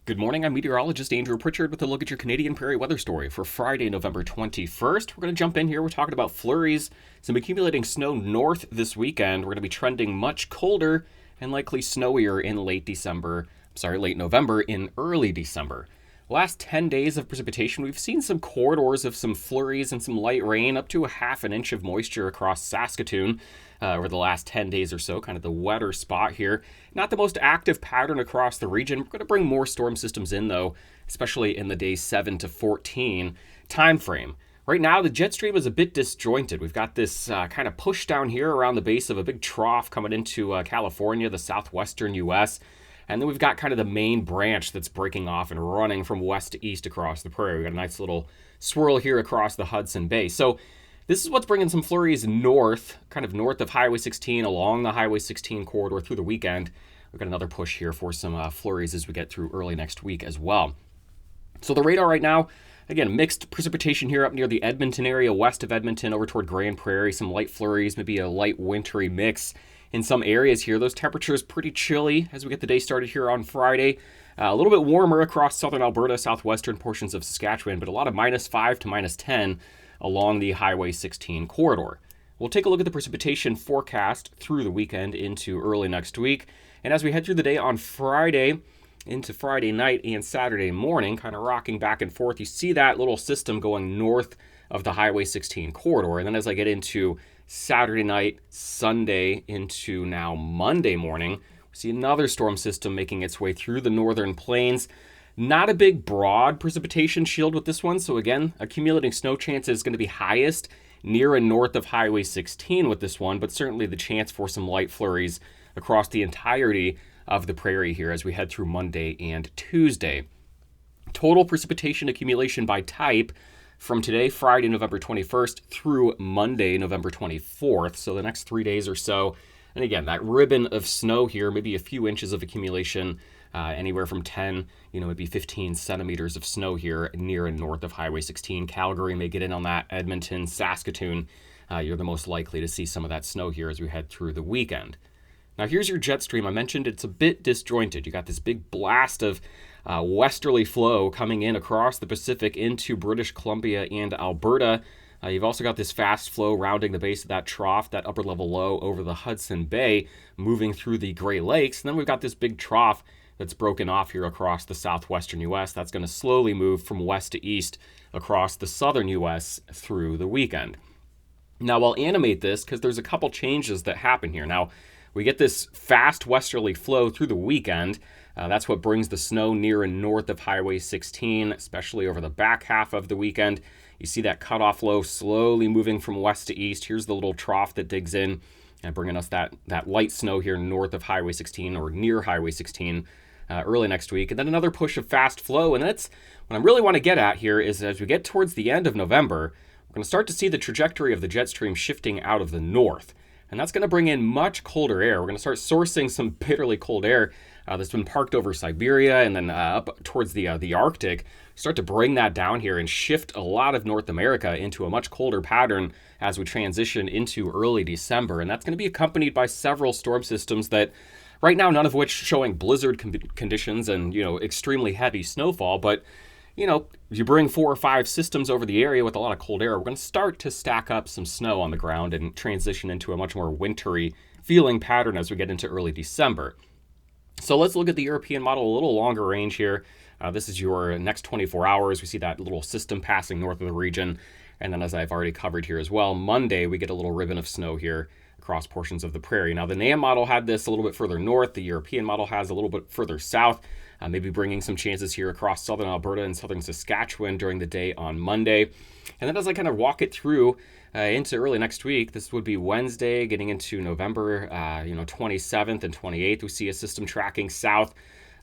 Good morning, I'm meteorologist Andrew Pritchard with a look at your Canadian Prairie weather story for Friday, November 21st. We're going to jump in here. We're talking about flurries, some accumulating snow north this weekend. We're going to be trending much colder and likely snowier in late November in early December. Last 10 days of precipitation, we've seen some corridors of some flurries and some light rain, up to a half an inch of moisture across Saskatoon over the last 10 days or so, kind of the wetter spot here. Not the most active pattern across the region. We're going to bring more storm systems in, though, especially in the days 7 to 14 time frame. Right now, the jet stream is a bit disjointed. We've got this kind of push down here around the base of a big trough coming into California, the southwestern U.S., and then we've got kind of the main branch that's breaking off and running from west to east across the prairie. We've got a nice little swirl here across the Hudson Bay. So this is what's bringing some flurries north, kind of north of Highway 16, along the Highway 16 corridor through the weekend. We've got another push here for some flurries as we get through early next week as well. So the radar right now, again, mixed precipitation here up near the Edmonton area, west of Edmonton, over toward Grand Prairie. Some light flurries, maybe a light wintry mix in some areas here. Those temperatures pretty chilly as we get the day started here on Friday. A little bit warmer across southern Alberta, southwestern portions of Saskatchewan, but a lot of -5 to -10 along the Highway 16 corridor. We'll take a look at the precipitation forecast through the weekend into early next week. And as we head through the day on Friday into Friday night and Saturday morning, kind of rocking back and forth, you see that little system going north of the Highway 16 corridor. And then as I get into Saturday night, Sunday, into now Monday morning, we see another storm system making its way through the northern plains. Not a big broad precipitation shield with this one. So again, accumulating snow chance is going to be highest near and north of Highway 16 with this one, but certainly the chance for some light flurries across the entirety of the prairie here as we head through Monday and Tuesday. Total precipitation accumulation by type from today, Friday, November 21st, through Monday, November 24th. So the next 3 days or so. And again, that ribbon of snow here, maybe a few inches of accumulation, anywhere from 10, maybe 15 centimeters of snow here near and north of Highway 16. Calgary may get in on that. Edmonton, Saskatoon, you're the most likely to see some of that snow here as we head through the weekend. Now here's your jet stream. I mentioned it's a bit disjointed. You got this big blast of westerly flow coming in across the Pacific into British Columbia and Alberta. You've also got this fast flow rounding the base of that trough, that upper level low over the Hudson Bay, moving through the Great Lakes. And then we've got this big trough that's broken off here across the southwestern U.S. That's going to slowly move from west to east across the southern U.S. through the weekend. Now I'll animate this because there's a couple changes that happen here. Now, we get this fast westerly flow through the weekend. That's what brings the snow near and north of Highway 16, especially over the back half of the weekend. You see that cutoff low slowly moving from west to east. Here's the little trough that digs in and bringing us that light snow here north of Highway 16 or near Highway 16 early next week. And then another push of fast flow. And that's what I really want to get at here is as we get towards the end of November, we're going to start to see the trajectory of the jet stream shifting out of the north. And that's going to bring in much colder air. We're going to start sourcing some bitterly cold air that's been parked over Siberia and then up towards the Arctic. Start to bring that down here and shift a lot of North America into a much colder pattern as we transition into early December. And that's going to be accompanied by several storm systems that right now, none of which showing blizzard conditions and, extremely heavy snowfall. But you bring 4 or 5 systems over the area with a lot of cold air, we're going to start to stack up some snow on the ground and transition into a much more wintry feeling pattern as we get into early December. So let's look at the European model a little longer range here. This is your next 24 hours. We see that little system passing north of the region. And then as I've already covered here as well, Monday we get a little ribbon of snow here across portions of the prairie. Now the NAM model had this a little bit further north. The European model has a little bit further south. Maybe bringing some chances here across southern Alberta and southern Saskatchewan during the day on Monday. And then as I kind of walk it through into early next week, this would be Wednesday, getting into November, 27th and 28th. We see a system tracking south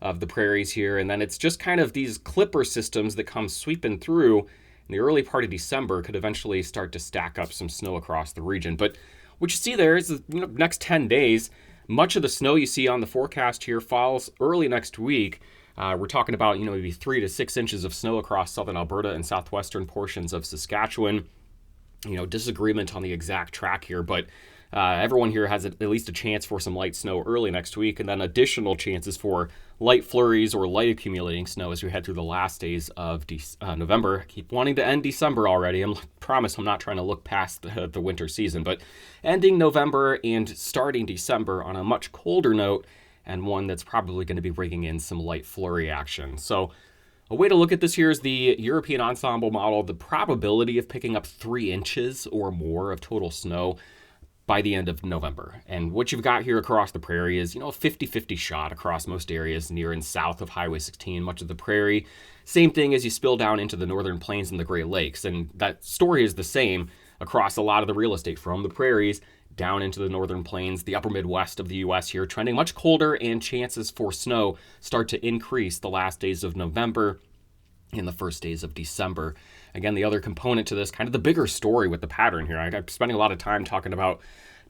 of the prairies here. And then it's just kind of these clipper systems that come sweeping through in the early part of December could eventually start to stack up some snow across the region. But what you see there is the next 10 days, much of the snow you see on the forecast here falls early next week. We're talking about, maybe 3 to 6 inches of snow across southern Alberta and southwestern portions of Saskatchewan. Disagreement on the exact track here, but Everyone here has at least a chance for some light snow early next week, and then additional chances for light flurries or light accumulating snow as we head through the last days of November. I keep wanting to end December already. I promise I'm not trying to look past the winter season, but ending November and starting December on a much colder note, and one that's probably going to be bringing in some light flurry action. So a way to look at this here is the European ensemble model. The probability of picking up 3 inches or more of total snow by the end of November. And what you've got here across the prairie is, a 50-50 shot across most areas near and south of Highway 16, much of the prairie. Same thing as you spill down into the northern plains and the Great Lakes. And that story is the same across a lot of the real estate, from the prairies down into the northern plains, the upper Midwest of the U.S. here, trending much colder, and chances for snow start to increase the last days of November and the first days of December. Again, the other component to this, kind of the bigger story with the pattern here. I'm spending a lot of time talking about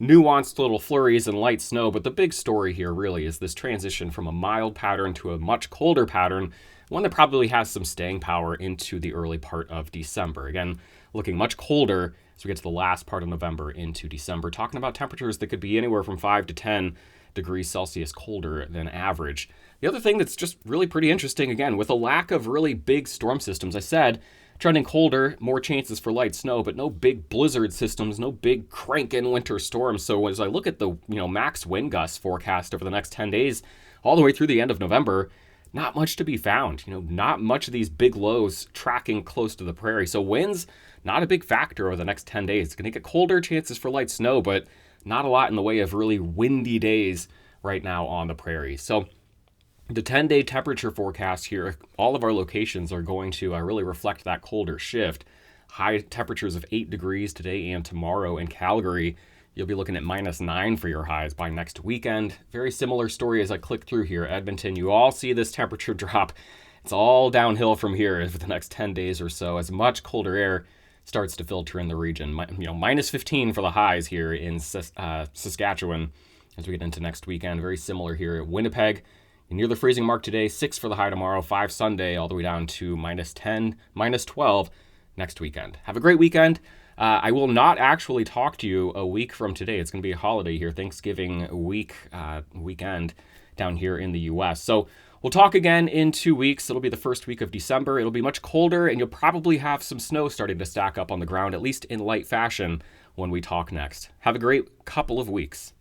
nuanced little flurries and light snow, but the big story here really is this transition from a mild pattern to a much colder pattern, one that probably has some staying power into the early part of December. Again, looking much colder as we get to the last part of November into December, talking about temperatures that could be anywhere from 5 to 10 degrees Celsius colder than average. The other thing that's just really pretty interesting, again, with a lack of really big storm systems, I said, trending colder, more chances for light snow, but no big blizzard systems, no big cranking winter storms. So as I look at the max wind gust forecast over the next 10 days, all the way through the end of November, not much to be found. Not much of these big lows tracking close to the prairie. So winds, not a big factor over the next 10 days. It's going to get colder, chances for light snow, but not a lot in the way of really windy days right now on the prairie. So the 10-day temperature forecast here, all of our locations are going to really reflect that colder shift. High temperatures of 8 degrees today and tomorrow in Calgary. You'll be looking at -9 for your highs by next weekend. Very similar story as I click through here. Edmonton, you all see this temperature drop. It's all downhill from here for the next 10 days or so as much colder air starts to filter in the region. -15 for the highs here in Saskatchewan as we get into next weekend. Very similar here at Winnipeg. Near the freezing mark today, 6 for the high tomorrow, 5 Sunday, all the way down to -10, -12 next weekend. Have a great weekend. I will not actually talk to you a week from today. It's going to be a holiday here, Thanksgiving weekend down here in the U.S. So we'll talk again in 2 weeks. It'll be the first week of December. It'll be much colder, and you'll probably have some snow starting to stack up on the ground, at least in light fashion, when we talk next. Have a great couple of weeks.